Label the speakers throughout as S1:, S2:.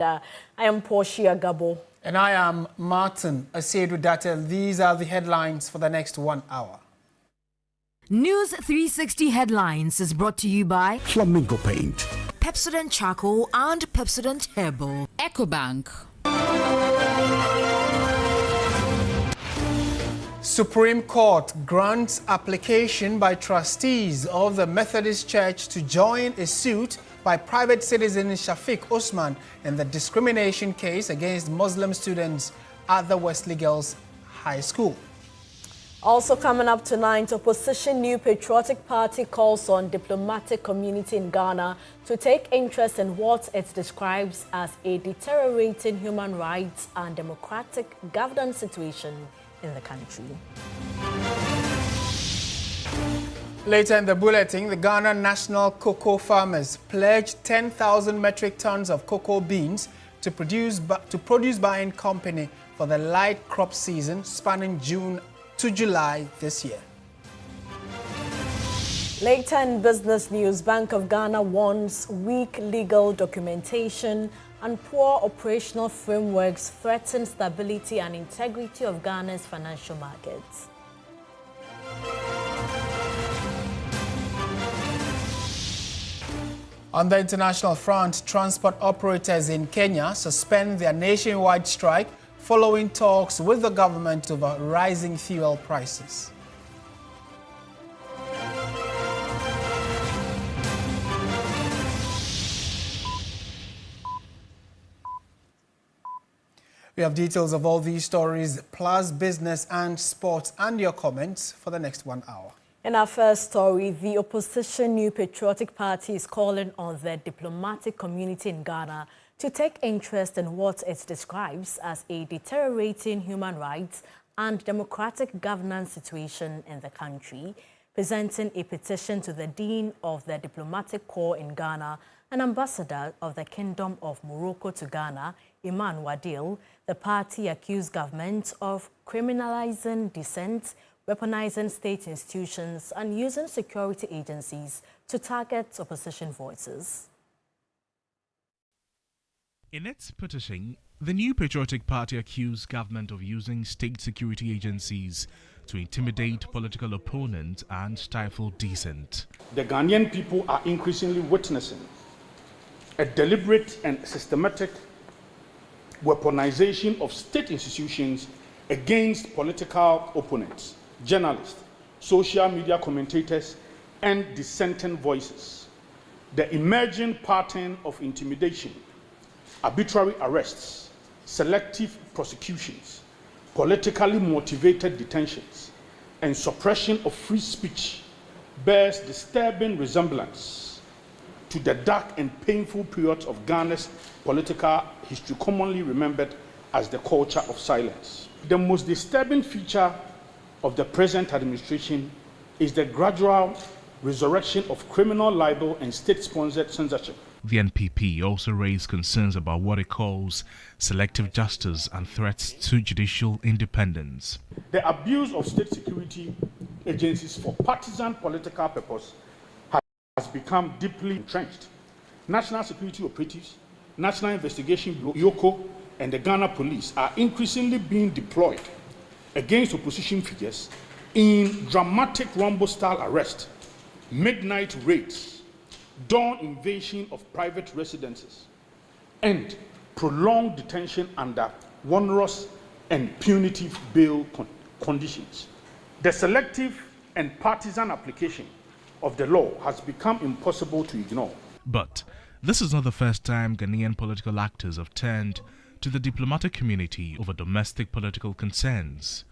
S1: I am Portia Gabo.
S2: And I am Martin Asedu Data. These are the headlines for the next 1 hour.
S3: News 360 headlines is brought to you by
S4: Flamingo Paint,
S3: Pepsodent Charcoal and Pepsodent Herbal,
S5: EcoBank.
S2: Supreme Court grants application by trustees of the Methodist Church to join a suit by private citizen Shafiq Osman in the discrimination case against Muslim students at the Wesley Girls High School.
S1: Also coming up tonight, opposition New Patriotic Party calls on diplomatic community in Ghana to take interest in what it describes as a deteriorating human rights and democratic governance situation in the country.
S2: Later in the bulletin, the Ghana National Cocoa Farmers pledged 10,000 metric tons of cocoa beans to produce buying company for the light crop season spanning June to July this year.
S1: Later in business news, Bank of Ghana warns weak legal documentation and poor operational frameworks threaten stability and integrity of Ghana's financial markets.
S2: On the international front, transport operators in Kenya suspend their nationwide strike following talks with the government over rising fuel prices. We have details of all these stories, plus business and sports, and your comments for the next 1 hour.
S1: In our first story, the opposition New Patriotic Party is calling on the diplomatic community in Ghana to take interest in what it describes as a deteriorating human rights and democratic governance situation in the country, presenting a petition to the Dean of the Diplomatic Corps in Ghana and Ambassador of the Kingdom of Morocco to Ghana, Iman Wadil. The party accused government of criminalizing dissent, weaponizing state institutions and using security agencies to target opposition voices.
S6: In its petition, the New Patriotic Party accused government of using state security agencies to intimidate political opponents and stifle dissent.
S7: The Ghanaian people are increasingly witnessing a deliberate and systematic weaponization of state institutions against political opponents, journalists, social media commentators, and dissenting voices. The emerging pattern of intimidation, arbitrary arrests, selective prosecutions, politically motivated detentions, and suppression of free speech bears disturbing resemblance to the dark and painful periods of Ghana's political history, commonly remembered as the culture of silence. The most disturbing feature of the present administration is the gradual resurrection of criminal libel and state-sponsored censorship.
S6: The NPP also raised concerns about what it calls selective justice and threats to judicial independence.
S7: The abuse of state security agencies for partisan political purpose has become deeply entrenched. National security operatives, National Investigation Bureau, YOCO, and the Ghana Police are increasingly being deployed against opposition figures in dramatic Rambo-style arrest, midnight raids, dawn invasion of private residences, and prolonged detention under onerous and punitive bail conditions. The selective and partisan application of the law has become impossible to ignore.
S6: But this is not the first time Ghanaian political actors have turned to the diplomatic community over domestic political concerns.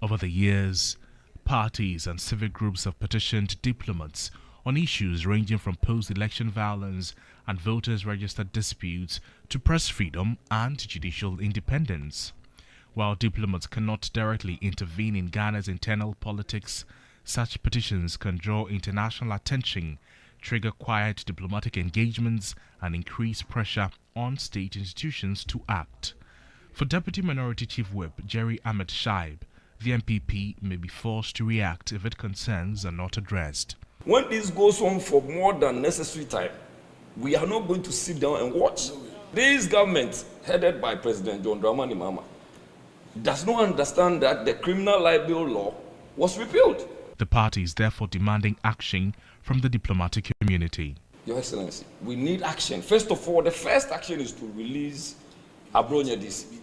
S6: Over the years, parties and civic groups have petitioned diplomats on issues ranging from post-election violence and voters registered disputes to press freedom and judicial independence. While diplomats cannot directly intervene in Ghana's internal politics, such petitions can draw international attention, trigger quiet diplomatic engagements, and increase pressure on state institutions to act. For Deputy Minority Chief Whip Jerry Ahmed Shaib, the MPP may be forced to react if its concerns are not addressed.
S8: When this goes on for more than necessary time, we are not going to sit down and watch.
S4: This government, headed by President John Dramani Mahama, does not understand that the criminal libel law was repealed.
S6: The party is therefore demanding action from the diplomatic community.
S4: Your Excellency, we need action. First of all, the first action is to release Abronyadis.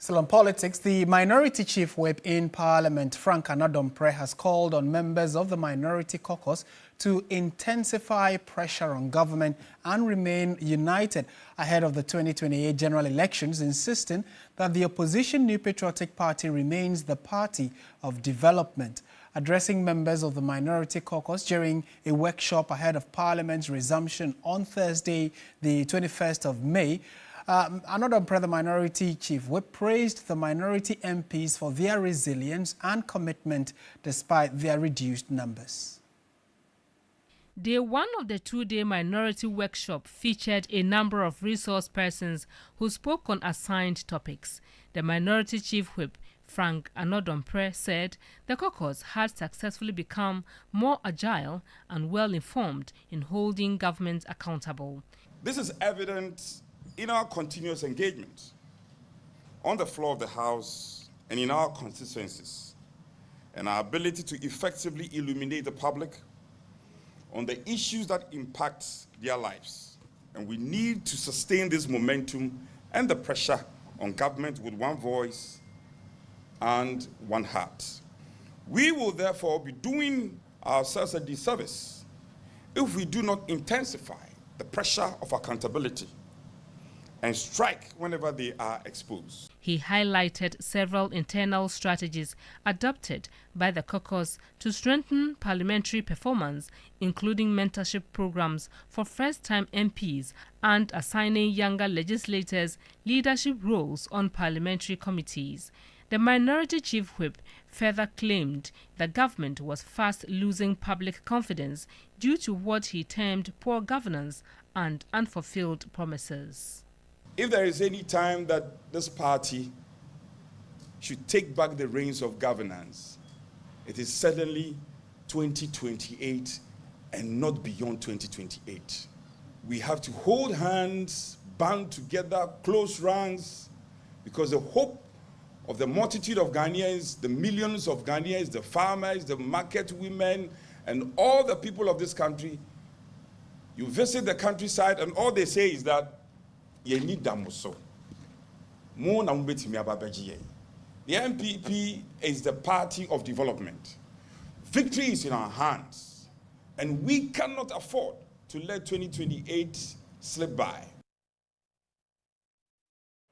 S2: Still on politics, the Minority Chief Whip in Parliament, Frank Anadompre, has called on members of the Minority Caucus to intensify pressure on government and remain united ahead of the 2028 general elections, insisting that the opposition New Patriotic Party remains the party of development. Addressing members of the Minority Caucus during a workshop ahead of Parliament's resumption on Thursday, the 21st of May, Anadompre, the Minority Chief Whip, praised the minority MPs for their resilience and commitment despite their reduced numbers.
S5: Day one of the two-day minority workshop featured a number of resource persons who spoke on assigned topics. The Minority Chief Whip, Frank Anadompre, said the caucus had successfully become more agile and well-informed in holding government accountable.
S8: This is evident in our continuous engagement on the floor of the House and in our constituencies, and our ability to effectively illuminate the public on the issues that impact their lives. And we need to sustain this momentum and the pressure on government with one voice and one heart. We will therefore be doing ourselves a disservice if we do not intensify the pressure of accountability and strike whenever they are exposed.
S5: He highlighted several internal strategies adopted by the caucus to strengthen parliamentary performance, including mentorship programs for first-time MPs and assigning younger legislators leadership roles on parliamentary committees. The Minority Chief Whip further claimed the government was fast losing public confidence due to what he termed poor governance and unfulfilled promises.
S8: If there is any time that this party should take back the reins of governance, it is certainly 2028 and not beyond 2028. We have to hold hands, band together, close ranks, because the hope of the multitude of Ghanaians, the millions of Ghanaians, the farmers, the market women, and all the people of this country, you visit the countryside and all they say is that the MPP is the party of development. Victory is in our hands, and we cannot afford to let 2028 slip by.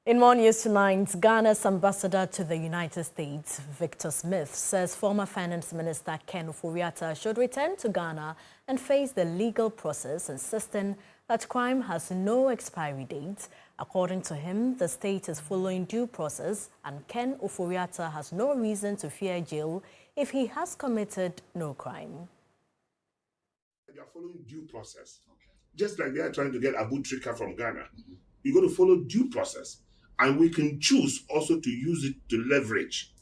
S1: In more news tonight, Ghana's ambassador to the United States, Victor Smith, says former Finance Minister Ken Ofori-Atta should return to Ghana and face the legal process, insisting that crime has no expiry date. According to him, the state is following due process, and Ken Ofori-Atta has no reason to fear jail if he has committed no crime.
S9: They are following due process. Okay. Just like they are trying to get Abu Trika from Ghana. You're going to follow due process. And we can choose also to use it to leverage.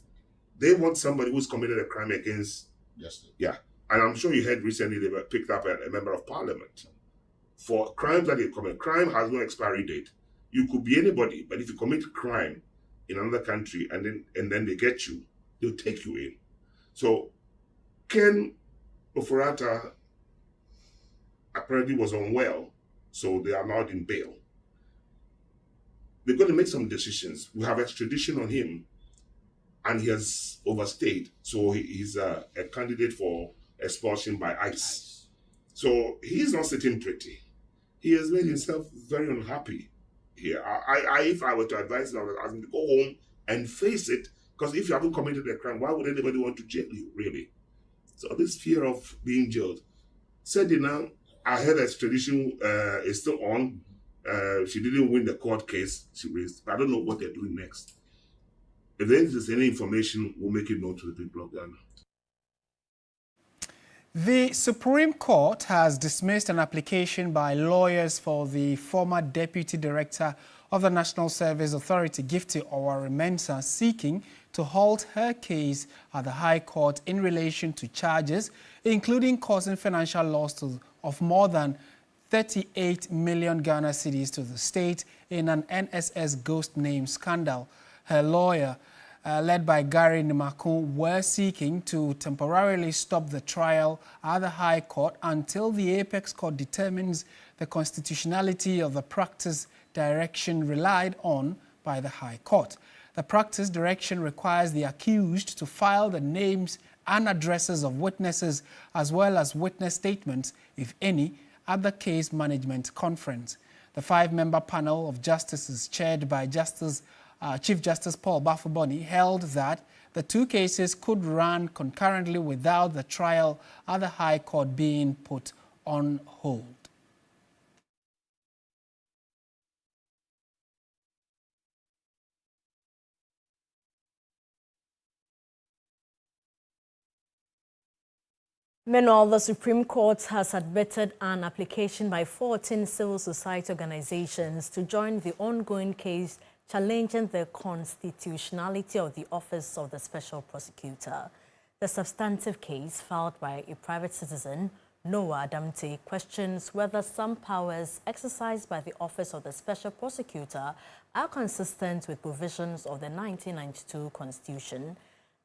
S9: They want somebody who's committed a crime against... Yes. Yeah. And I'm sure you heard recently they picked up a member of parliament. For crimes that they commit, crime has no expiry date. You could be anybody, but if you commit crime in another country and then they get you, they'll take you in. So Ken Ofori-Atta apparently was unwell, so they are now in bail. They're going to make some decisions. We have extradition on him, and he has overstayed, so he's a candidate for expulsion by ICE. So he's not sitting pretty. He has made himself very unhappy here. If I were to advise him, I would ask him to go home and face it, because if you haven't committed a crime, why would anybody want to jail you, really? So this fear of being jailed. Said now, I heard extradition is still on. She didn't win the court case she raised. I don't know what they're doing next. If there is any information, we'll make it known to the people of Ghana.
S2: The Supreme Court has dismissed an application by lawyers for the former Deputy Director of the National Service Authority, Gifty Oware-Mensah, seeking to halt her case at the High Court in relation to charges, including causing financial loss of more than 38 million Ghana cedis to the state in an NSS ghost name scandal. Her lawyer, led by Gary Nimakun, were seeking to temporarily stop the trial at the High Court until the Apex Court determines the constitutionality of the practice direction relied on by the High Court. The practice direction requires the accused to file the names and addresses of witnesses as well as witness statements, if any, at the case management conference. The 5-member panel of justices chaired by Chief Justice Paul Bafuboni held that the two cases could run concurrently without the trial at the High Court being put on hold.
S1: Meanwhile, the Supreme Court has admitted an application by 14 civil society organizations to join the ongoing case challenging the constitutionality of the office of the Special Prosecutor. The substantive case filed by a private citizen, Noah Adamte, questions whether some powers exercised by the office of the Special Prosecutor are consistent with provisions of the 1992 Constitution.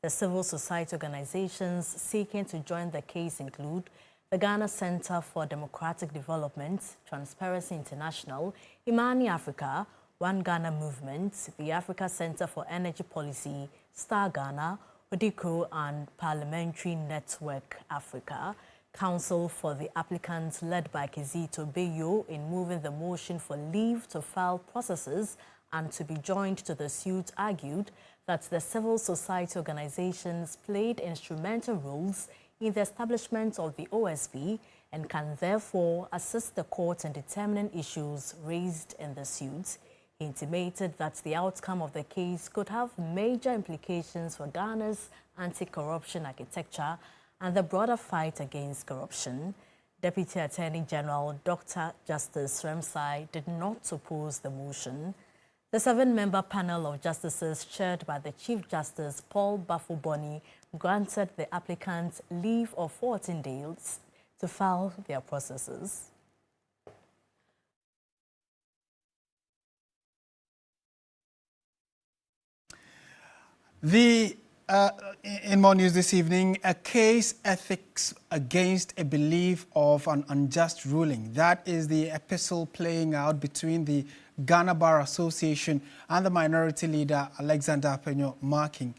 S1: The civil society organizations seeking to join the case include the Ghana Center for Democratic Development, Transparency International, Imani Africa, One Ghana Movement, the Africa Center for Energy Policy, Star Ghana, Odiko, and Parliamentary Network Africa. Counsel for the applicants, led by Kizito Beyo, in moving the motion for leave to file processes and to be joined to the suit, argued that the civil society organizations played instrumental roles in the establishment of the OSP and can therefore assist the court in determining issues raised in the suit. He intimated that the outcome of the case could have major implications for Ghana's anti-corruption architecture and the broader fight against corruption. Deputy Attorney General Dr. Justice Remsai did not oppose the motion. The 7-member panel of justices chaired by the Chief Justice Paul Bafuboni granted the applicants leave of 14 days to file their processes.
S2: In more news this evening, a case ethics against a belief of an unjust ruling. That is the epistle playing out between the Ghana Bar Association and the minority leader Alexander Apenyo Marking.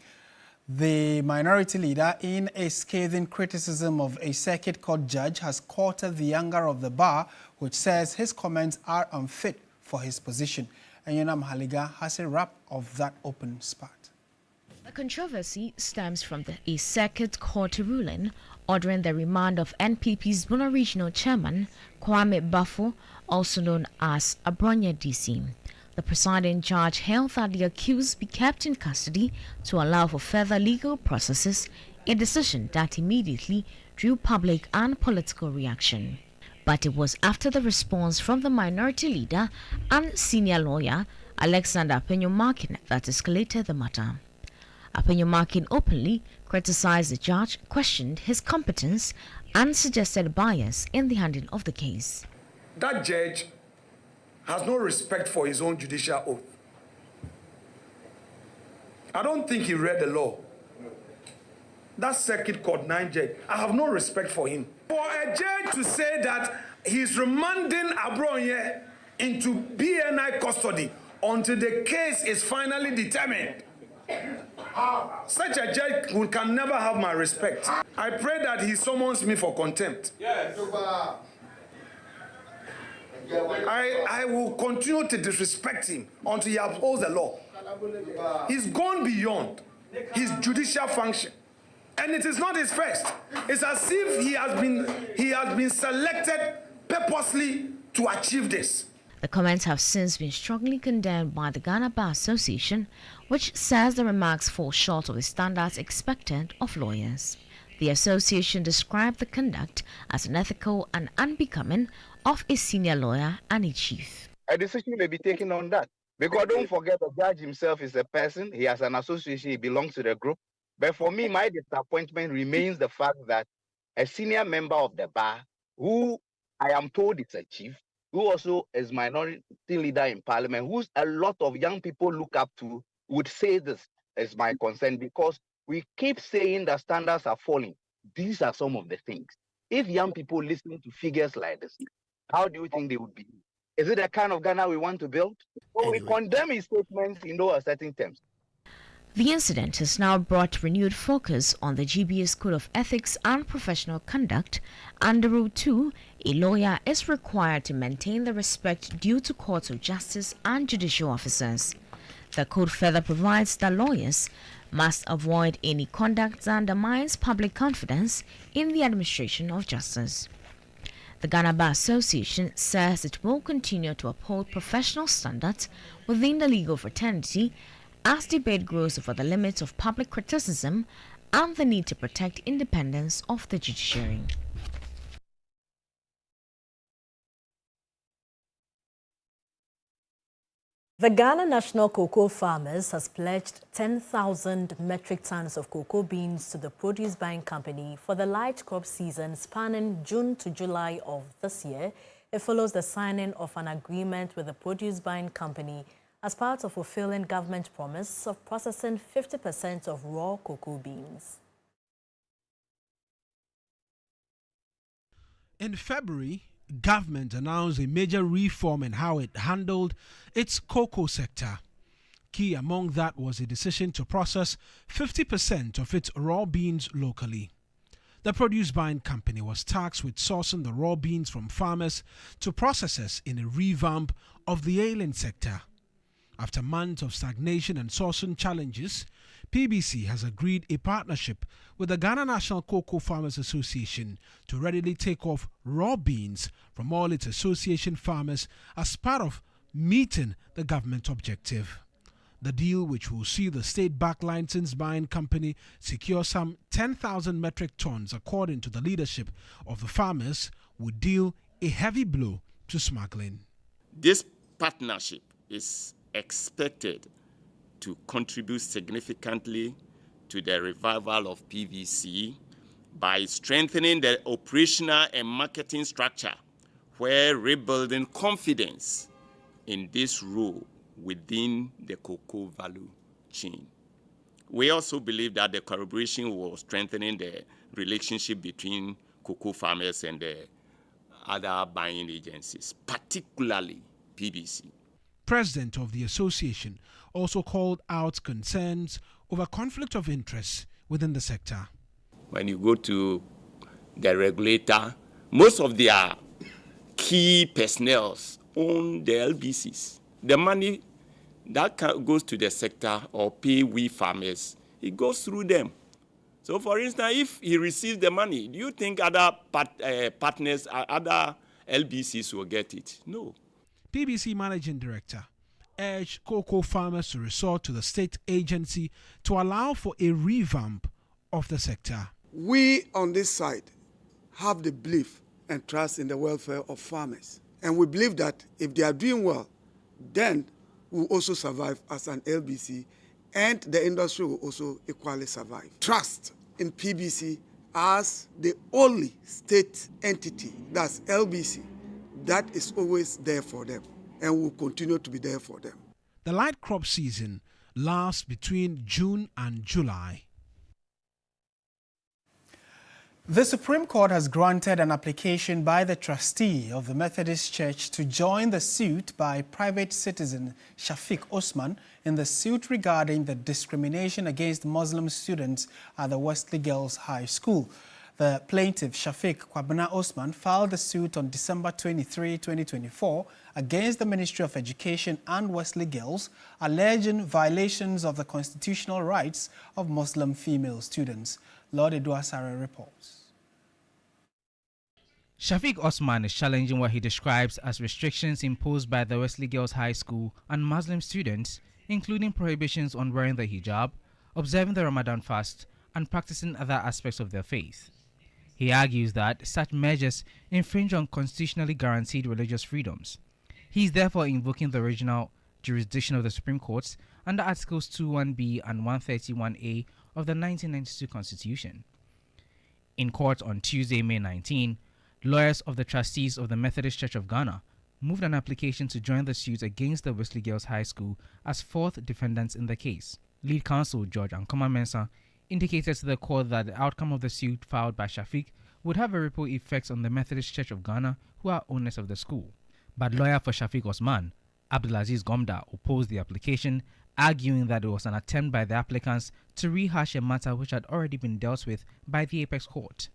S2: The minority leader, in a scathing criticism of a circuit court judge, has courted the anger of the bar, which says his comments are unfit for his position. And Yonam Haliga has a wrap of that open spat.
S10: The controversy stems from a circuit court ruling ordering the remand of NPP's Bono Regional Chairman, Kwame Bafo, also known as Abronya DC. The presiding judge held that the accused be kept in custody to allow for further legal processes, a decision that immediately drew public and political reaction. But it was after the response from the minority leader and senior lawyer, Alexander Apenyo Marking, that escalated the matter. Apenyo Marking openly criticized the judge, questioned his competence, and suggested bias in the handling of the case.
S11: That judge has no respect for his own judicial oath. I don't think he read the law. That Circuit Court 9 judge, I have no respect for him. For a judge to say that he's remanding Abronye into BNI custody until the case is finally determined, such a judge can never have my respect. I pray that he summons me for contempt. Yes. I will continue to disrespect him until he upholds the law. He's gone beyond his judicial function, and it is not his first. It's as if he has been selected purposely to achieve this.
S10: The comments have since been strongly condemned by the Ghana Bar Association, which says the remarks fall short of the standards expected of lawyers. The association described the conduct as unethical and unbecoming of a senior lawyer and a chief.
S12: A decision may be taken on that. Because don't forget, the judge himself is a person, he has an association, he belongs to the group. But for me, my disappointment remains the fact that a senior member of the bar who I am told it's a chief who also is minority leader in parliament, who's a lot of young people look up to, would say this is my concern, because we keep saying that standards are falling. These are some of the things. If young people listen to figures like this, how do you think they would be? Is it the kind of Ghana we want to build? So we condemn his statements in those certain terms.
S10: The incident has now brought renewed focus on the GBA's Code of Ethics and Professional Conduct. Under Rule 2, a lawyer is required to maintain the respect due to courts of justice and judicial officers. The code further provides that lawyers must avoid any conduct that undermines public confidence in the administration of justice. The Ghana Bar Association says it will continue to uphold professional standards within the legal fraternity as debate grows over the limits of public criticism and the need to protect independence of the judiciary.
S1: The Ghana National Cocoa Farmers has pledged 10,000 metric tons of cocoa beans to the produce buying company for the light crop season spanning June to July of this year. It follows the signing of an agreement with the produce buying company as part of fulfilling government promise of processing 50% of raw cocoa beans.
S13: In February, government announced a major reform in how it handled its cocoa sector. Key among that was a decision to process 50% of its raw beans locally. The produce buying company was tasked with sourcing the raw beans from farmers to processors in a revamp of the ailing sector. After months of stagnation and sourcing challenges, PBC has agreed a partnership with the Ghana National Cocoa Farmers Association to readily take off raw beans from all its association farmers as part of meeting the government objective. The deal, which will see the state-backed license buying company secure some 10,000 metric tons according to the leadership of the farmers, would deal a heavy blow to smuggling.
S14: This partnership is expected to contribute significantly to the revival of PVC by strengthening the operational and marketing structure, where rebuilding confidence in this role within the cocoa value chain. We also believe that the collaboration will strengthen the relationship between cocoa farmers and the other buying agencies, particularly PVC.
S13: President of the association also called out concerns over conflict of interest within the sector.
S14: When you go to the regulator, most of their key personnel own the LBCs. The money that goes to the sector or pay we farmers, it goes through them. So, for instance, if he receives the money, do you think other partners, other LBCs will get it? No.
S13: PBC Managing Director urged cocoa farmers to resort to the state agency to allow for a revamp of the sector.
S15: We on this side have the belief and trust in the welfare of farmers. And we believe that if they are doing well, then we'll also survive as an LBC, and the industry will also equally survive. Trust in PBC as the only state entity, that's LBC, that is always there for them and will continue to be there for them.
S13: The light crop season lasts between June and July.
S2: The Supreme Court has granted an application by the trustee of the Methodist Church to join the suit by private citizen Shafiq Osman in the suit regarding the discrimination against Muslim students at the Wesley Girls High School. The plaintiff, Shafiq Kwabena Osman, filed the suit on December 23, 2024 against the Ministry of Education and Wesley Girls, alleging violations of the constitutional rights of Muslim female students. Lord Eduasare reports.
S16: Shafiq Osman is challenging what he describes as restrictions imposed by the Wesley Girls High School on Muslim students, including prohibitions on wearing the hijab, observing the Ramadan fast, and practicing other aspects of their faith. He argues that such measures infringe on constitutionally guaranteed religious freedoms. He is therefore invoking the original jurisdiction of the Supreme Court under Articles 21B and 131A of the 1992 Constitution. In court on Tuesday, May 19, Lawyers of the trustees of the Methodist Church of Ghana moved an application to join the suit against the Wesley Girls High School as fourth defendants in the case. Lead counsel George Ankoma Mensah indicated to the court that the outcome of the suit filed by Shafiq would have a ripple effect on the Methodist Church of Ghana, who are owners of the school. But lawyer for Shafiq Osman, Abdulaziz Gomda, opposed the application, arguing that it was an attempt by the applicants to rehash a matter which had already been dealt with by the Apex Court.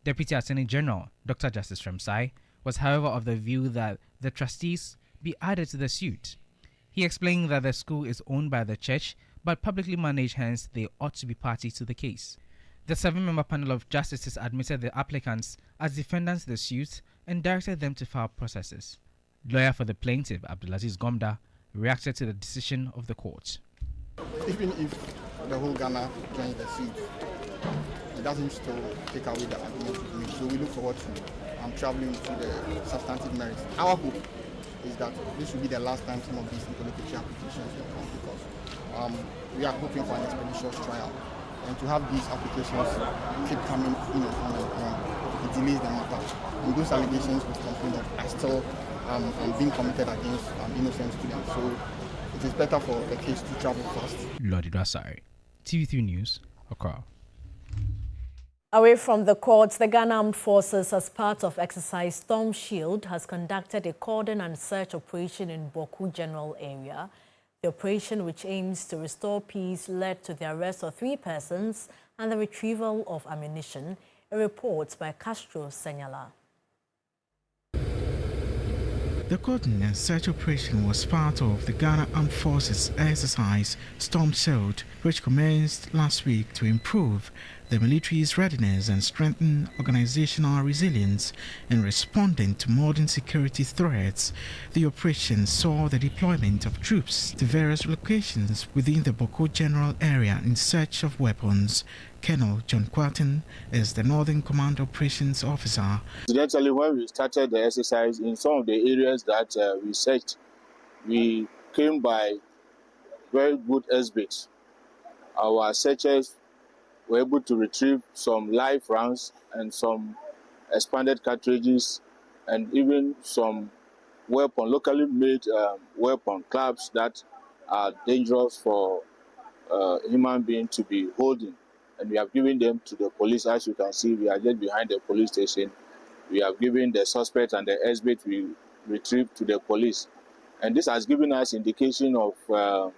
S16: Deputy Attorney General Dr. Justice Fremsai was, however, of the view that the trustees be added to the suit. He explained that the school is owned by the church but publicly managed, hence they ought to be party to the case. The 7-member panel of justices admitted the applicants as defendants in the suit and directed them to file processes. Lawyer for the plaintiff, Abdulaziz Gomda, reacted to the decision of the court.
S17: Even if the whole Ghana joins the suit, it doesn't still take away the argument with me. So we look forward to traveling to the substantive merits. Our hope is that this will be the last time some of these interlocutory applications will come, because we are hoping for an expeditious trial. And to have these applications keep coming it delays the matter. And those allegations with complaint are still being committed against innocent students. So it is better for the case to travel fast.
S16: Lodi Dasari, TV3 News, Accra.
S1: Away from the courts, the Ghana Armed Forces, as part of Exercise Storm Shield, has conducted a cordon and search operation in Boku General area. The operation, which aims to restore peace, led to the arrest of 3 persons and the retrieval of ammunition. A report by Castro Senyala.
S18: The cordon and search operation was part of the Ghana Armed Forces exercise Storm Shield, which commenced last week to improve the military's readiness and strengthen organizational resilience in responding to modern security threats. The operation saw the deployment of troops to various locations within the Boko General area in search of weapons. Colonel John Quatin is the Northern Command Operations Officer.
S19: Incidentally, when we started the exercise, in some of the areas that we searched, we came by very good exhibits. Our searchers were able to retrieve some live rounds and some expanded cartridges and even some locally made weapon clubs that are dangerous for human being to be holding. And we have given them to the police. As you can see, we are just behind the police station. We have given the suspect and the exhibit we retrieved to the police. And this has given us indication of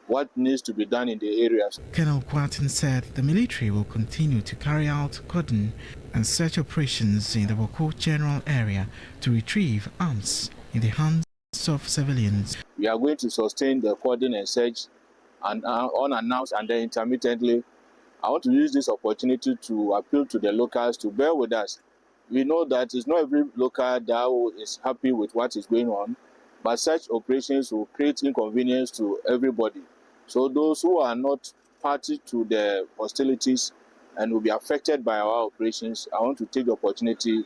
S19: what needs to be done in the areas.
S18: Colonel Quatin said the military will continue to carry out cordon and search operations in the Boko General area to retrieve arms in the hands of civilians.
S19: We are going to sustain the cordon and search and unannounced and then intermittently. I want to use this opportunity to appeal to the locals to bear with us. We know that it's not every local that is happy with what is going on, but such operations will create inconvenience to everybody. So those who are not party to the hostilities and will be affected by our operations, I want to take the opportunity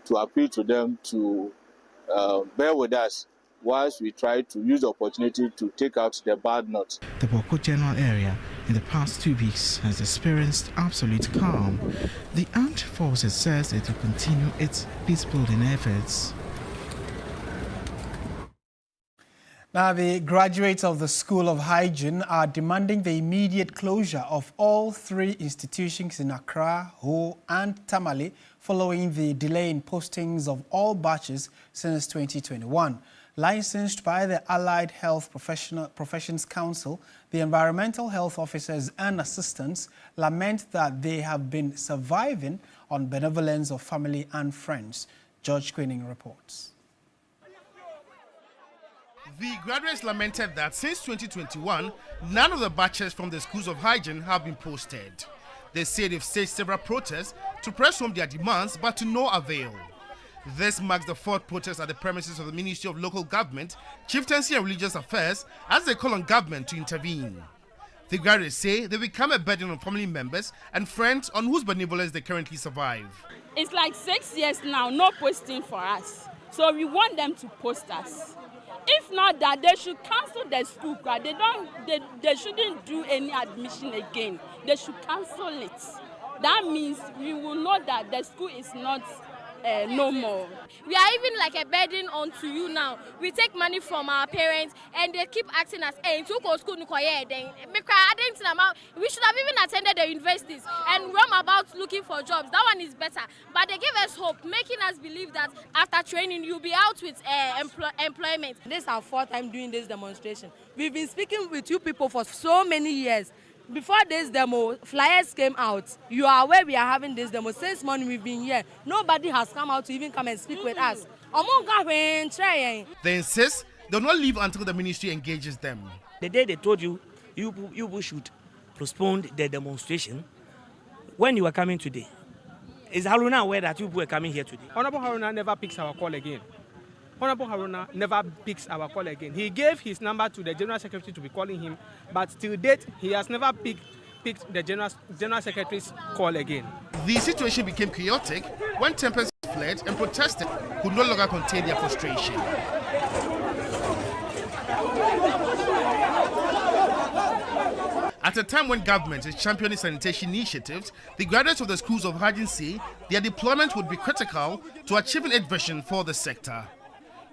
S19: to appeal to them to bear with us whilst we try to use the opportunity to take out the bad nuts.
S18: The Boko General area in the past 2 weeks has experienced absolute calm. The armed forces says it will continue its peace-building efforts.
S2: Now, the graduates of the School of Hygiene are demanding the immediate closure of all 3 institutions in Accra, Ho, and Tamale following the delay in postings of all batches since 2021. Licensed by the Allied Health Professions Council, the environmental health officers and assistants lament that they have been surviving on benevolence of family and friends. George Quinning reports.
S20: The graduates lamented that since 2021, none of the batches from the schools of hygiene have been posted. They say they've staged several protests to press home their demands, but to no avail. This marks the 4th protest at the premises of the Ministry of Local Government, Chieftaincy and Religious Affairs as they call on government to intervene. The graduates say they become a burden on family members and friends on whose benevolence they currently survive.
S21: It's like 6 years now, no posting for us. So we want them to post us. If not that, they should cancel the school. They shouldn't do any admission again. They should cancel it. That means we will know that the school is not no more.
S3: We are even like a burden onto you now. We take money from our parents and they keep asking us, hey, to go school, we should have even attended the universities and roam about looking for jobs. That one is better. But they give us hope, making us believe that after training, you'll be out with employment.
S22: This is our fourth time doing this demonstration. We've been speaking with you people for so many years. Before this demo, flyers came out. You are aware we are having this demo. Since morning we've been here. Nobody has come out to even come and speak with us.
S20: They insist they'll not leave until the ministry engages them.
S23: The day they told you should postpone the demonstration, when you were coming today, is Haruna aware that you were coming here today?
S24: Honorable Haruna never picks our call again. Honorable Haruna never picks our call again. He gave his number to the General Secretary to be calling him, but till date, he has never picked the General Secretary's call again.
S20: The situation became chaotic when Tempest fled and protesters could no longer contain their frustration. At a time when government is championing sanitation initiatives, the graduates of the schools of hygiene say their deployment would be critical to achieving its vision for the sector.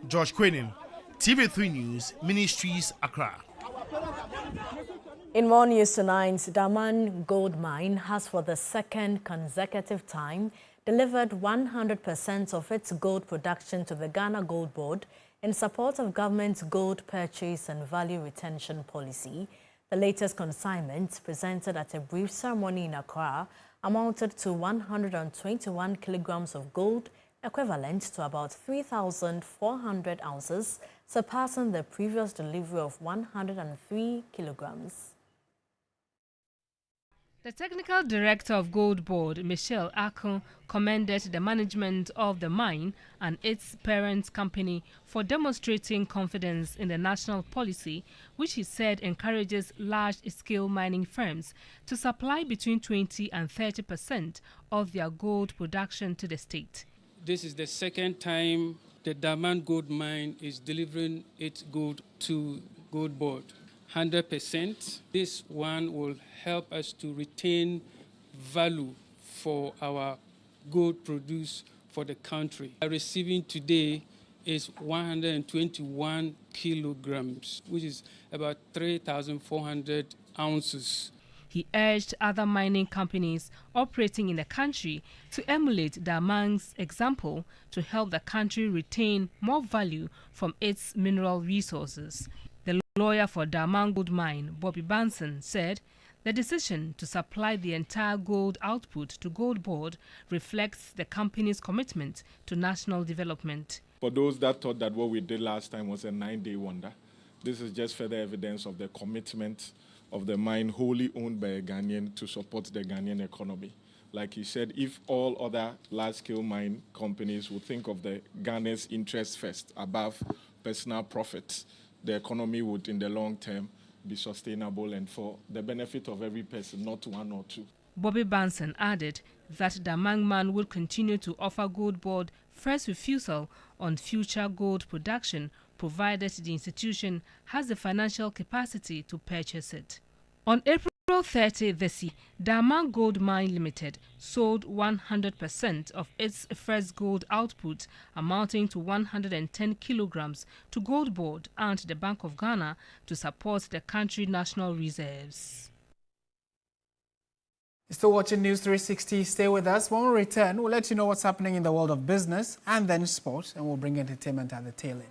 S20: George Quenin, TV3 News, Ministries, Accra.
S1: In more news tonight, Daman Gold Mine has for the second consecutive time delivered 100% of its gold production to the Ghana Gold Board in support of government's gold purchase and value retention policy. The latest consignment, presented at a brief ceremony in Accra, amounted to 121 kilograms of gold, equivalent to about 3,400 ounces, surpassing the previous delivery of 103 kilograms.
S5: The technical director of Gold Board, Michelle Akon, commended the management of the mine and its parent company for demonstrating confidence in the national policy, which he said encourages large-scale mining firms to supply between 20 and 30% of their gold production to the state.
S25: This is the second time the Daman Gold Mine is delivering its gold to Gold Board. 100%. This one will help us to retain value for our gold produce for the country. Receiving today is 121 kilograms, which is about 3,400 ounces.
S5: He urged other mining companies operating in the country to emulate Daman's example to help the country retain more value from its mineral resources. The lawyer for Daman Gold Mine, Bobby Banson, said the decision to supply the entire gold output to Gold Board reflects the company's commitment to national development.
S26: For those that thought that what we did last time was a 9-day wonder, this is just further evidence of the commitment of the mine wholly owned by a Ghanaian to support the Ghanaian economy. Like he said, if all other large-scale mine companies would think of the Ghana's interests first above personal profits, the economy would, in the long term, be sustainable and for the benefit of every person, not one or two.
S5: Bobby Banson added that the Mangman will continue to offer Gold Board first refusal on future gold production, provided the institution has the financial capacity to purchase it. On April 30 this year, Daman Gold Mine Limited sold 100% of its first gold output, amounting to 110 kilograms, to Gold Board and the Bank of Ghana to support the country's national reserves.
S2: Still watching News 360. Stay with us. When we return, we'll let you know what's happening in the world of business and then sports, and we'll bring entertainment at the tail end.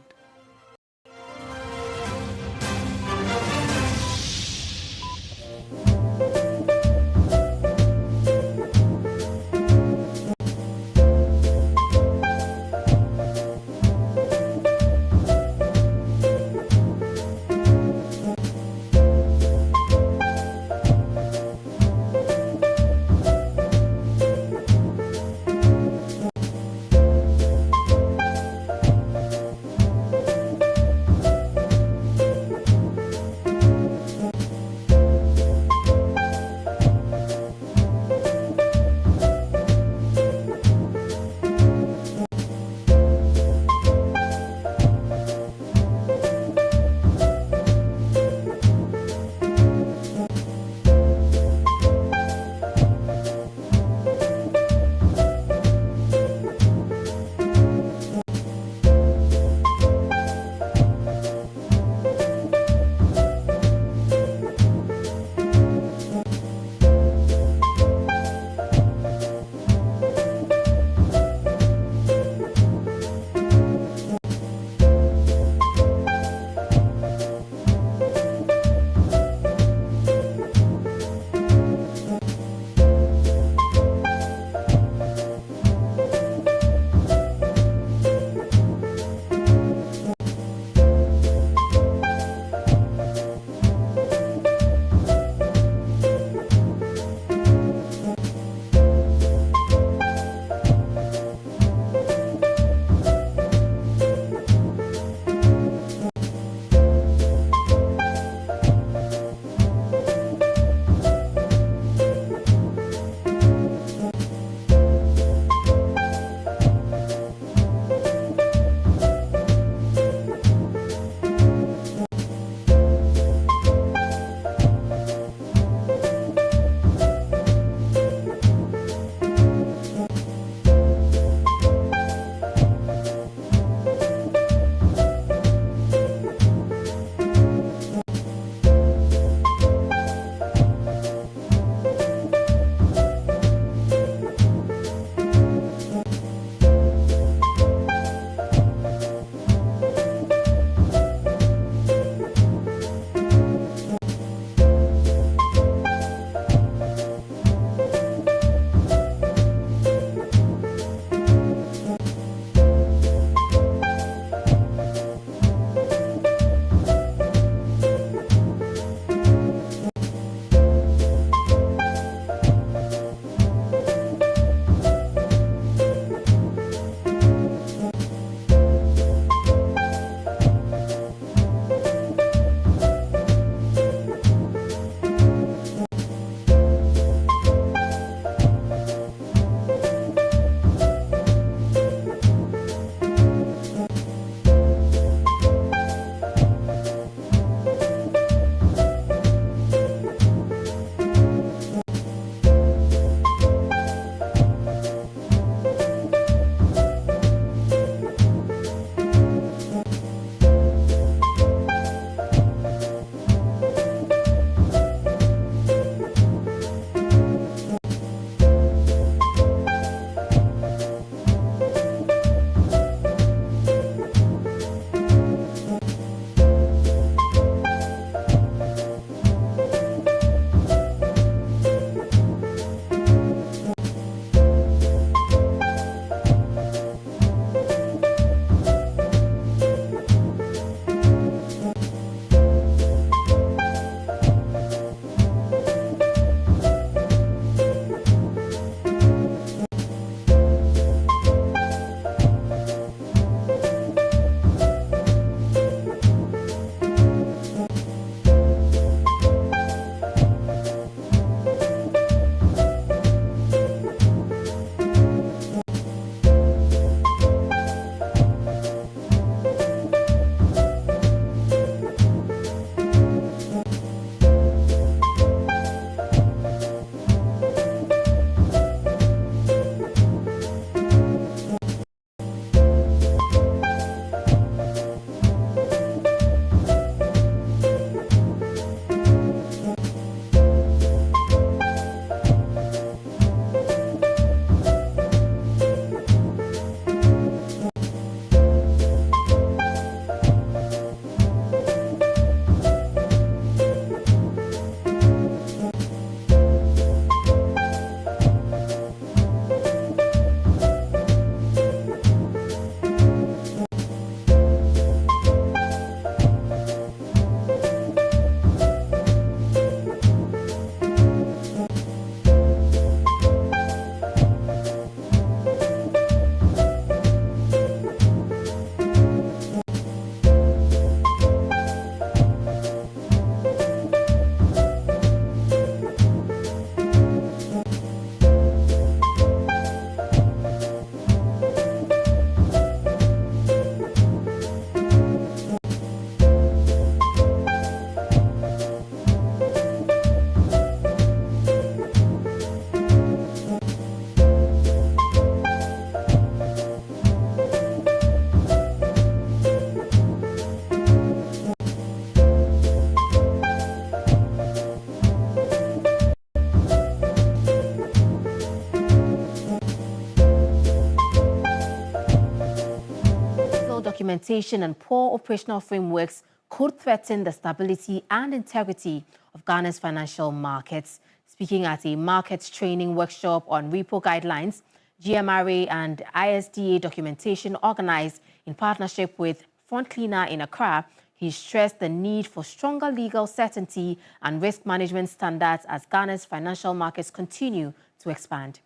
S4: fragmentation and poor operational frameworks could threaten the stability and integrity of Ghana's financial markets. Speaking at a markets training workshop on repo guidelines, GMRA and ISDA documentation organized in partnership with Frontcleaner in Accra, he stressed the need for stronger legal certainty and risk management standards as Ghana's financial markets continue to expand.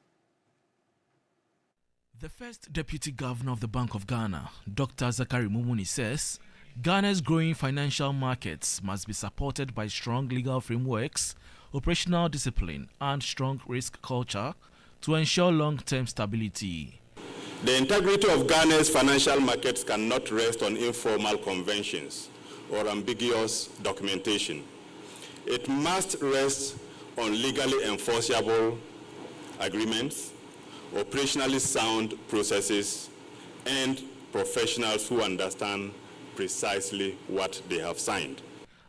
S6: The first Deputy Governor of the Bank of Ghana, Dr. Zakari Mumuni, says Ghana's growing financial markets must be supported by strong legal frameworks, operational discipline, and strong risk culture to ensure long-term stability.
S7: The integrity of Ghana's financial markets cannot rest on informal conventions or ambiguous documentation. It must rest on legally enforceable agreements, operationally sound processes, and professionals who understand precisely what they have signed.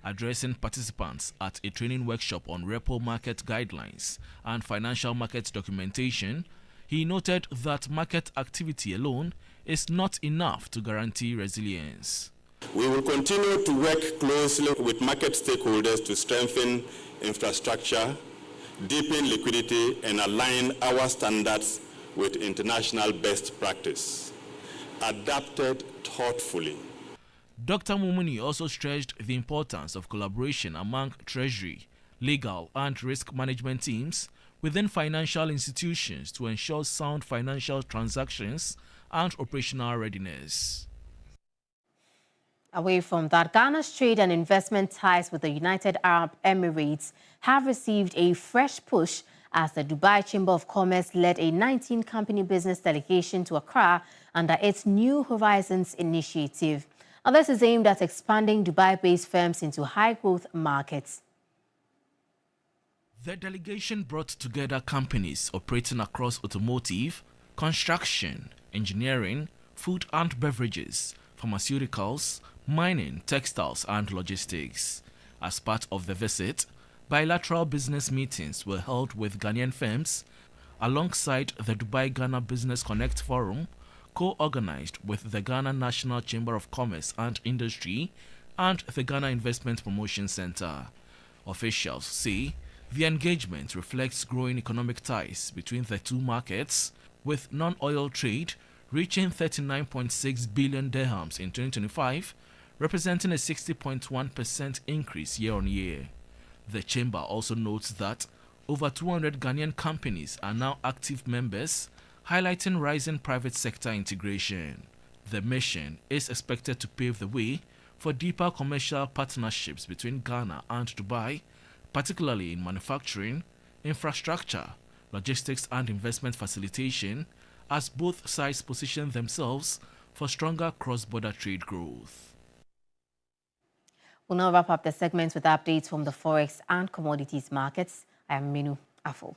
S6: Addressing participants at a training workshop on repo market guidelines and financial market documentation, he noted that market activity alone is not enough to guarantee resilience.
S7: We will continue to work closely with market stakeholders to strengthen infrastructure, deepen liquidity, and align our standards with international best practice, adapted thoughtfully.
S6: Dr. Mumuni also stressed the importance of collaboration among Treasury, legal, and risk management teams within financial institutions to ensure sound financial transactions and operational readiness.
S4: Away from that, Ghana's trade and investment ties with the United Arab Emirates have received a fresh push as the Dubai Chamber of Commerce led a 19-company business delegation to Accra under its New Horizons initiative. And this is aimed at expanding Dubai-based firms into high-growth markets.
S6: The delegation brought together companies operating across automotive, construction, engineering, food and beverages, pharmaceuticals, mining, textiles, and logistics. As part of the visit, bilateral business meetings were held with Ghanaian firms alongside the Dubai Ghana Business Connect Forum, co-organized with the Ghana National Chamber of Commerce and Industry and the Ghana Investment Promotion Center. Officials say the engagement reflects growing economic ties between the two markets, with non-oil trade reaching 39.6 billion dirhams in 2025, representing a 60.1% increase year-on-year. The chamber also notes that over 200 Ghanaian companies are now active members, highlighting rising private sector integration. The mission is expected to pave the way for deeper commercial partnerships between Ghana and Dubai, particularly in manufacturing, infrastructure, logistics and investment facilitation, as both sides position themselves for stronger cross-border trade growth.
S4: We'll now wrap up the segments with updates from the forex and commodities markets. I am Minu Afo.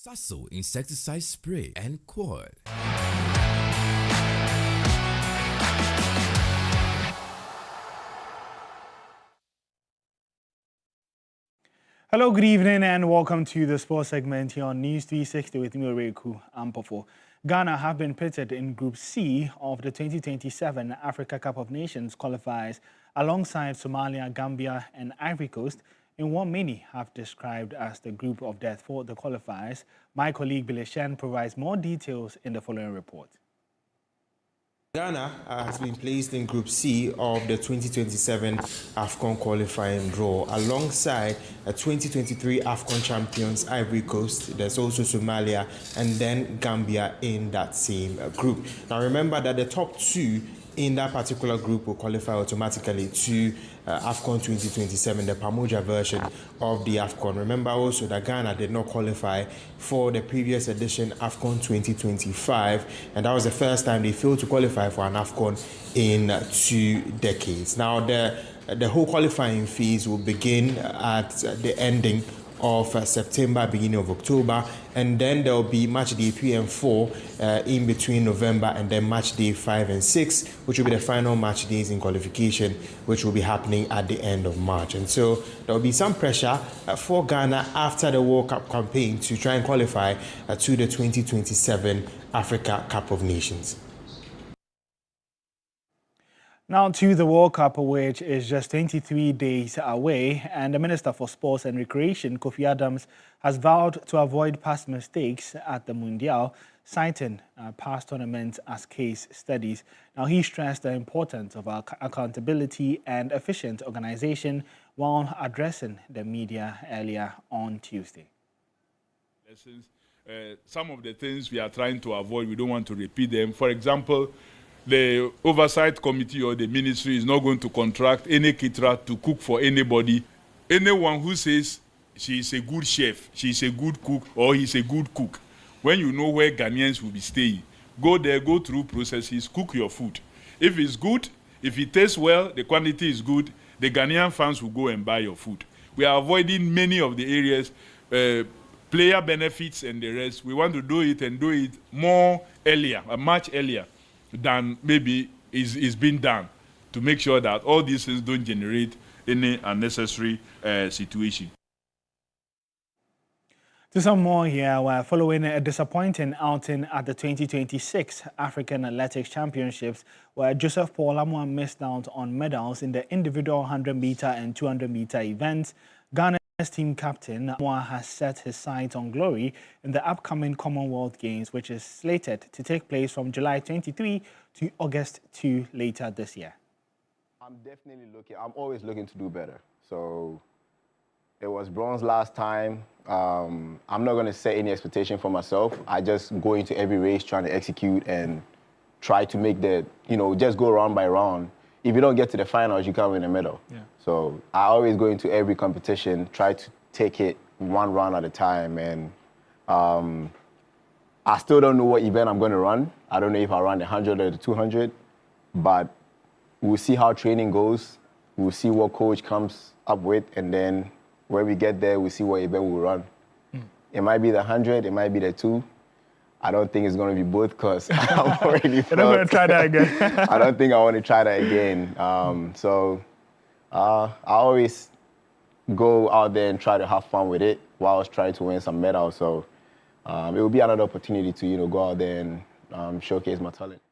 S8: Sasso insecticide spray and quad.
S9: Hello, good evening, and welcome to the sports segment here on News 360 with me, Oreku Ampofo. Ghana have been pitted in Group C of the 2027 Africa Cup of Nations qualifiers alongside Somalia, Gambia, and Ivory Coast in what many have described as the group of death for the qualifiers. My colleague Billy Shen provides more details in the following report.
S10: Ghana has been placed in Group C of the 2027 AFCON qualifying draw alongside a 2023 AFCON champions Ivory Coast. There's also Somalia and then Gambia in that same group. Now remember that the top two in that particular group will qualify automatically to AFCON 2027, the Pamoja version of the AFCON. Remember also that Ghana did not qualify for the previous edition AFCON 2025, and that was the first time they failed to qualify for an AFCON in 2 decades. Now the whole qualifying phase will begin at the ending of September, beginning of October, and then there will be match day 3 and 4 in between November, and then match day 5 and 6, which will be the final match days in qualification, which will be happening at the end of March. And so there will be some pressure for Ghana after the World Cup campaign to try and qualify to the 2027 Africa Cup of Nations.
S9: Now to the World Cup, which is just 23 days away, and the Minister for Sports and Recreation, Kofi Adams, has vowed to avoid past mistakes at the Mundial, citing past tournaments as case studies. Now, he stressed the importance of accountability and efficient organization while addressing the media earlier on Tuesday.
S11: Some of the things we are trying to avoid, we don't want to repeat them. For example, the oversight committee or the ministry is not going to contract any caterer to cook for anybody. Anyone who says she is a good chef, she is a good cook, or he's a good cook, when you know where Ghanaians will be staying, go there, go through processes, cook your food. If it's good, if it tastes well, the quantity is good, the Ghanaian fans will go and buy your food. We are avoiding many of the areas, player benefits and the rest. We want to do it and do it more earlier, much earlier than maybe is being done, to make sure that all these things don't generate any unnecessary situation.
S9: To some more here, we're following a disappointing outing at the 2026 African Athletics Championships, where Joseph Paul Amwa missed out on medals in the individual 100-meter and 200-meter events. Ghana's team captain Amwa has set his sights on glory in the upcoming Commonwealth Games, which is slated to take place from July 23 to August 2 later this year.
S12: I'm always looking to do better. So it was bronze last time. I'm not going to set any expectation for myself. I just go into every race trying to execute and try to make just go round by round. If you don't get to the finals, you can't win a medal. Yeah. So I always go into every competition, try to take it one round at a time. And I still don't know what event I'm going to run. I don't know if I'll run the 100 or the 200, but we'll see how training goes. We'll see what coach comes up with, and then when we get there, we'll see what event we'll run. It might be the 100, it might be the 2. I don't think it's going to be both because I'm already felt.
S9: You're not going to try that again.
S12: I don't think I want to try that again. I always go out there and try to have fun with it while I was trying to win some medals. So it will be another opportunity to go out there and showcase my talent.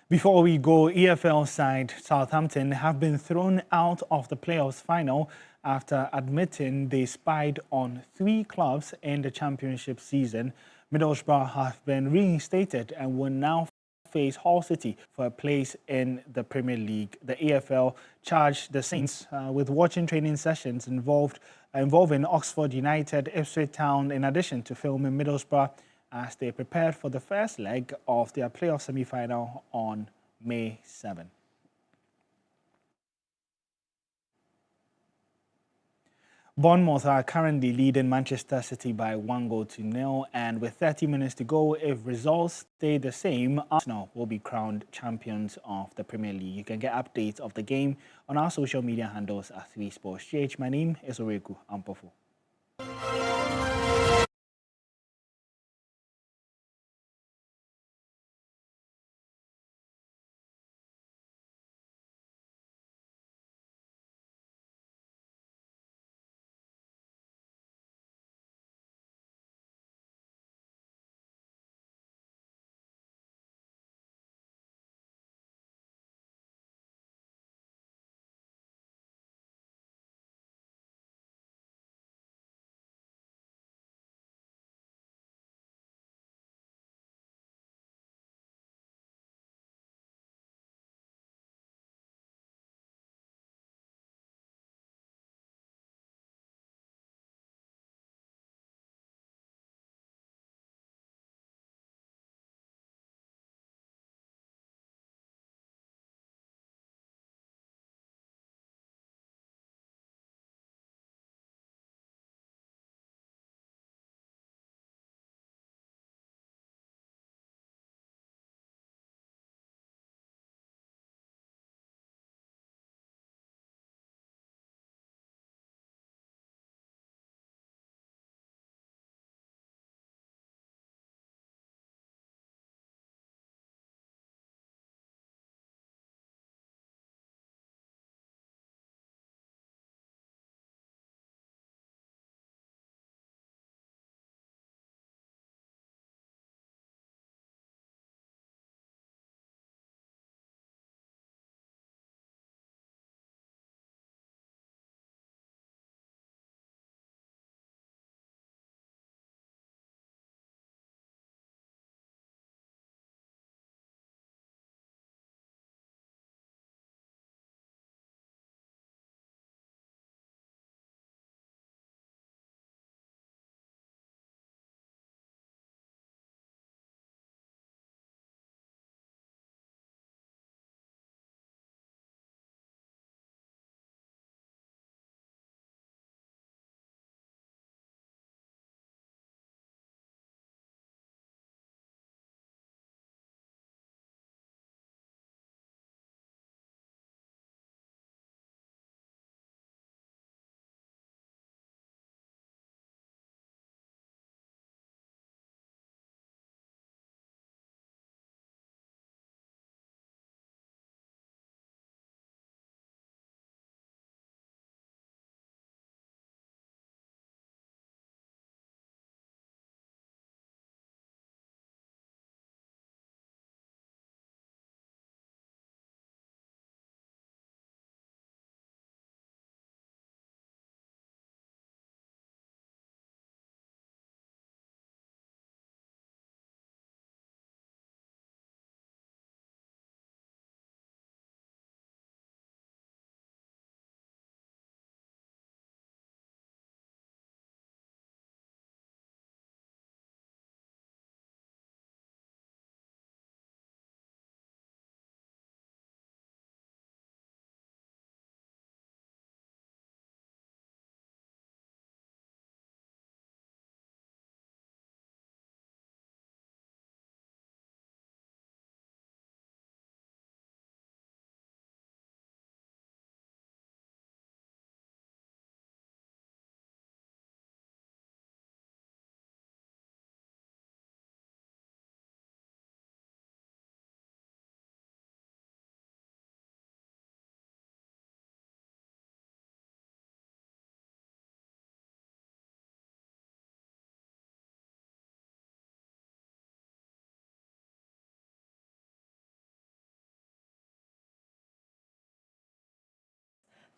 S9: Before we go, EFL side Southampton have been thrown out of the playoffs final after admitting they spied on 3 clubs in the championship season. Middlesbrough have been reinstated and will now face Hull City for a place in the Premier League. The EFL charged the Saints with watching training sessions involving Oxford United, Ipswich Town, in addition to filming Middlesbrough as they prepared for the first leg of their playoff semi-final on May 7. Bournemouth are currently leading Manchester City by 1-0, and with 30 minutes to go, if results stay the same, Arsenal will be crowned champions of the Premier League. You can get updates of the game on our social media handles at 3 Sports GH. My name is Oreku Ampofo.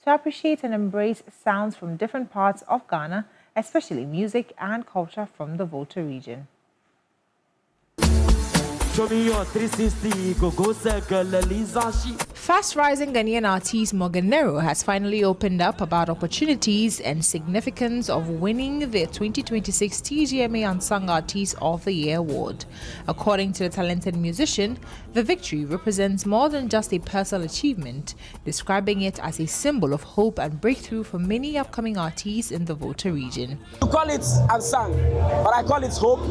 S13: to appreciate and embrace sounds from different parts of Ghana, especially music and culture from the Volta region.
S14: Fast-rising Ghanaian artist Morganero has finally opened up about opportunities and significance of winning the 2026 TGMA Unsung Artist of the Year award. According to the talented musician, the victory represents more than just a personal achievement, describing it as a symbol of hope and breakthrough for many upcoming artists in the Volta region.
S23: You call it unsung, but I call it hope.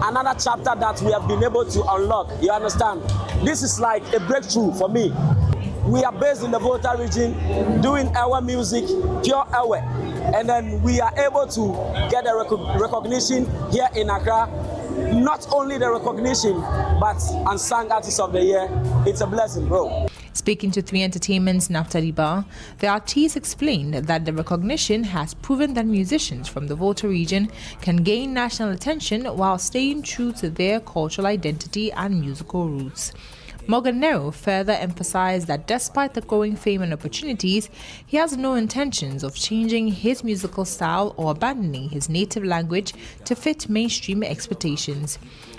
S23: Another chapter that we have been able to unlock, you understand? This is like a breakthrough for me. We are based in the Volta region, doing our music, pure our, and then we are able to get a recognition here in Accra. Not only the recognition, but Unsung Artist of the Year. It's a blessing, bro.
S14: Speaking to 3 Entertainment's Naftali Bar, the artist explained that the recognition has proven that musicians from the Volta region can gain national attention while staying true to their cultural identity and musical roots. Morganero further emphasized that despite the growing fame and opportunities, he has no intentions of changing his musical style or abandoning his native language to fit mainstream expectations.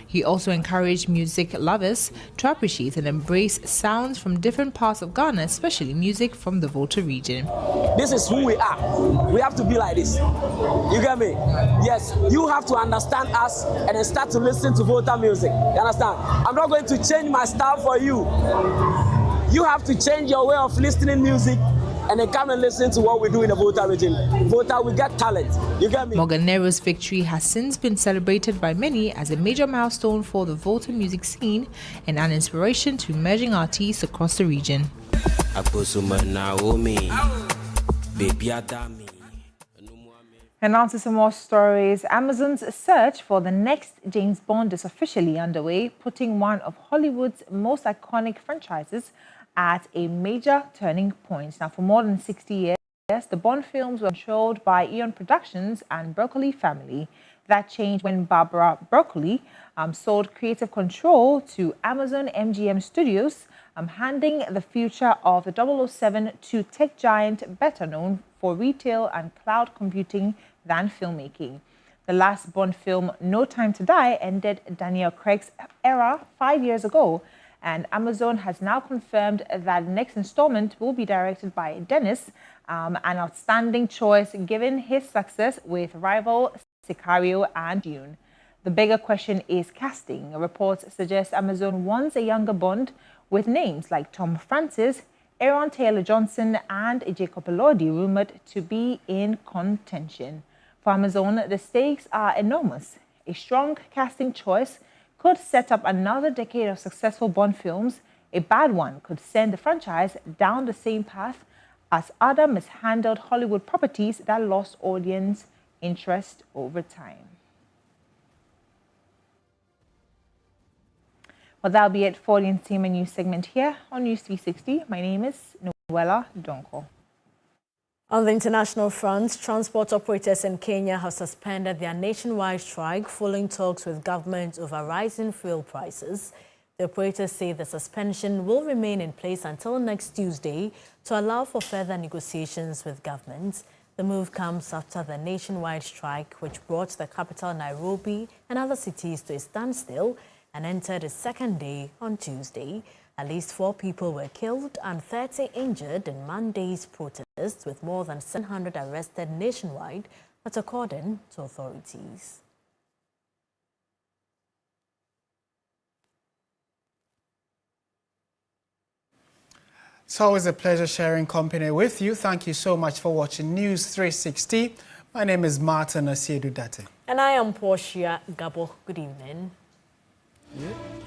S14: He also encouraged music lovers to appreciate and embrace sounds from different parts of Ghana, especially music from the Volta region.
S23: This is who we are. We have to be like this. You get me? Yes, you have to understand us and then start to listen to Volta music. You understand? I'm not going to change my style for you. You have to change your way of listening music and then come and listen to what we do in the Volta region. Volta, we get talent. You get me?
S14: Morganero's victory has since been celebrated by many as a major milestone for the Volta music scene and an inspiration to emerging artists across the region.
S13: And on to some more stories. Amazon's search for the next James Bond is officially underway, putting one of Hollywood's most iconic franchises at a major turning point. Now, for more than 60 years, the Bond films were controlled by Eon Productions and Broccoli family. That changed when Barbara Broccoli sold creative control to Amazon MGM Studios, handing the future of the 007 to tech giant better known for retail and cloud computing than filmmaking. The last Bond film, No Time to Die, ended Daniel Craig's era 5 years ago, and Amazon has now confirmed that the next installment will be directed by Dennis, an outstanding choice given his success with rival Sicario and Dune. The bigger question is casting. Reports suggest Amazon wants a younger Bond with names like Tom Francis, Aaron Taylor-Johnson and Jacob Elordi rumored to be in contention. For Amazon, the stakes are enormous. A strong casting choice could set up another decade of successful Bond films. A bad one could send the franchise down the same path as other mishandled Hollywood properties that lost audience interest over time. Well, that'll be it for the Entertainment News segment here on News 360. My name is Noella Donko.
S1: On the international front, transport operators in Kenya have suspended their nationwide strike following talks with government over rising fuel prices. The operators say the suspension will remain in place until next Tuesday to allow for further negotiations with government. The move comes after the nationwide strike, which brought the capital Nairobi and other cities to a standstill and entered its second day on Tuesday. At least 4 people were killed and 30 injured in Monday's protests, with more than 700 arrested nationwide, that's according to authorities.
S2: It's always a pleasure sharing company with you. Thank you so much for watching News 360. My name is Martin Asiedu Date.
S1: And I am Portia Gabo. Good evening.
S2: Yeah.